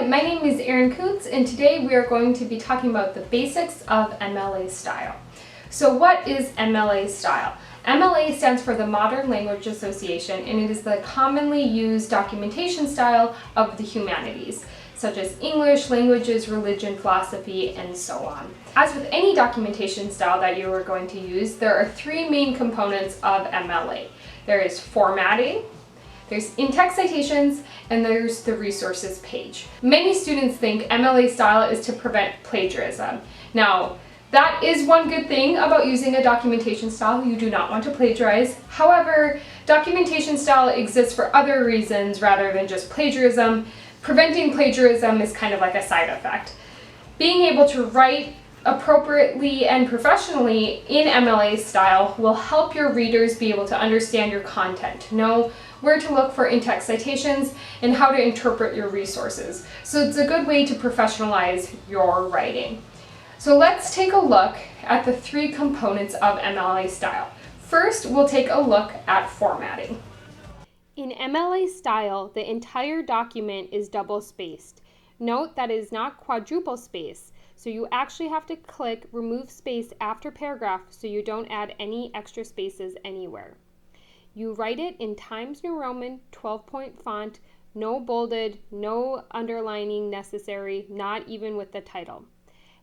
Hi, my name is Erin Koontz, and today we are going to be talking about the basics of MLA Style. So what is MLA Style? MLA stands for the Modern Language Association, and it is the commonly used documentation style of the humanities, such as English, languages, religion, philosophy, and so on. As with any documentation style that you are going to use, there are three main components of MLA. There is formatting, there's in-text citations, and there's the resources page. Many students think MLA style is to prevent plagiarism. Now, that is one good thing about using a documentation style. You do not want to plagiarize. However, documentation style exists for other reasons rather than just plagiarism. Preventing plagiarism is kind of like a side effect. Being able to write appropriately and professionally in MLA style will help your readers be able to understand your content, know where to look for in-text citations, and how to interpret your resources. So it's a good way to professionalize your writing. So let's take a look at the three components of MLA style. First, we'll take a look at formatting. In MLA style, the entire document is double-spaced. Note that it is not quadruple space, so you actually have to click remove space after paragraph so you don't add any extra spaces anywhere. You write it in Times New Roman 12-point font, no bolded, no underlining necessary, not even with the title.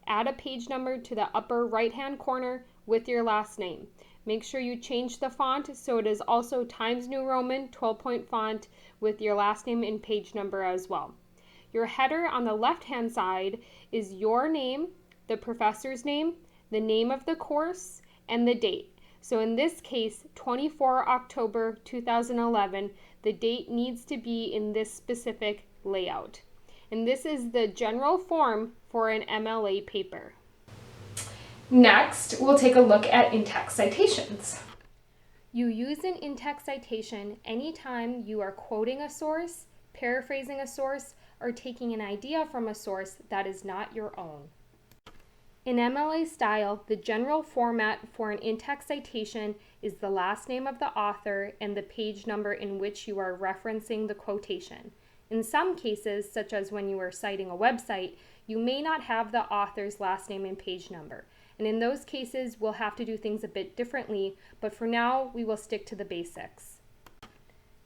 Add a page number to the upper right-hand corner with your last name. Make sure you change the font so it is also Times New Roman 12-point font with your last name and page number as well. Your header on the left-hand side is your name, the professor's name, the name of the course, and the date. So in this case, 24 October 2011, the date needs to be in this specific layout. And this is the general form for an MLA paper. Next, we'll take a look at in-text citations. You use an in-text citation anytime you are quoting a source, paraphrasing a source, or taking an idea from a source that is not your own. In MLA style, the general format for an in-text citation is the last name of the author and the page number in which you are referencing the quotation. In some cases, such as when you are citing a website, you may not have the author's last name and page number. And in those cases, we'll have to do things a bit differently, but for now, we will stick to the basics.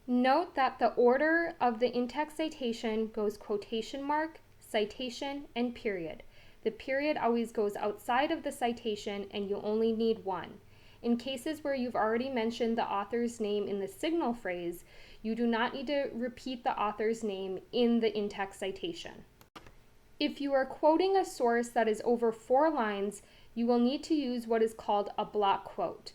Note that the order of the in-text citation goes quotation mark, citation, and period. The period always goes outside of the citation and you only need one. In cases where you've already mentioned the author's name in the signal phrase, you do not need to repeat the author's name in the in-text citation. If you are quoting a source that is over 4 lines, you will need to use what is called a block quote.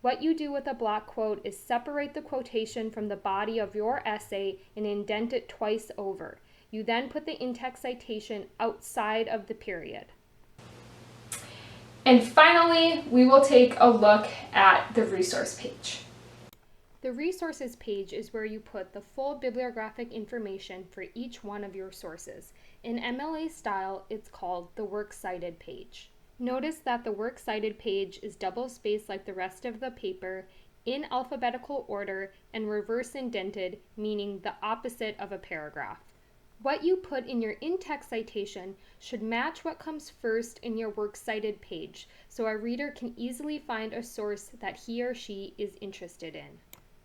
What you do with a block quote is separate the quotation from the body of your essay and indent it twice over. You then put the in-text citation outside of the period. And finally, we will take a look at the resource page. The resources page is where you put the full bibliographic information for each one of your sources. In MLA style, it's called the Works Cited page. Notice that the Works Cited page is double-spaced like the rest of the paper, in alphabetical order, and reverse indented, meaning the opposite of a paragraph. What you put in your in-text citation should match what comes first in your Works Cited page, so a reader can easily find a source that he or she is interested in.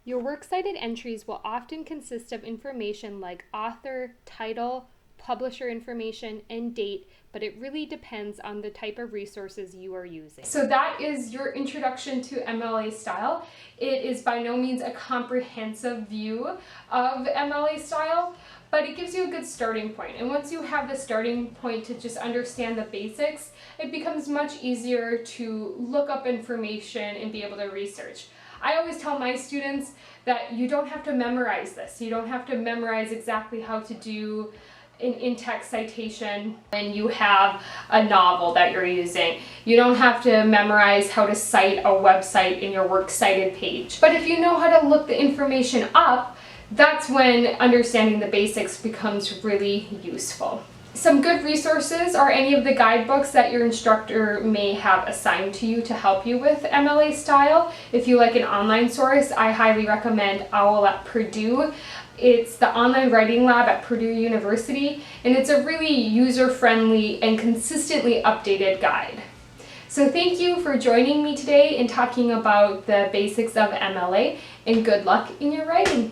Your Works Cited entries will often consist of information like author, title, publisher information, and date, but it really depends on the type of resources you are using. So that is your introduction to MLA style. It is by no means a comprehensive view of MLA style, but it gives you a good starting point. And once you have the starting point to just understand the basics, it becomes much easier to look up information and be able to research. I always tell my students that you don't have to memorize this. You don't have to memorize exactly how to do an in-text citation when you have a novel that you're using. You don't have to memorize how to cite a website in your Works Cited page. But if you know how to look the information up, that's when understanding the basics becomes really useful. Some good resources are any of the guidebooks that your instructor may have assigned to you to help you with MLA Style. If you like an online source, I highly recommend OWL at Purdue. It's the online writing lab at Purdue University, and it's a really user-friendly and consistently updated guide. So thank you for joining me today in talking about the basics of MLA, and good luck in your writing.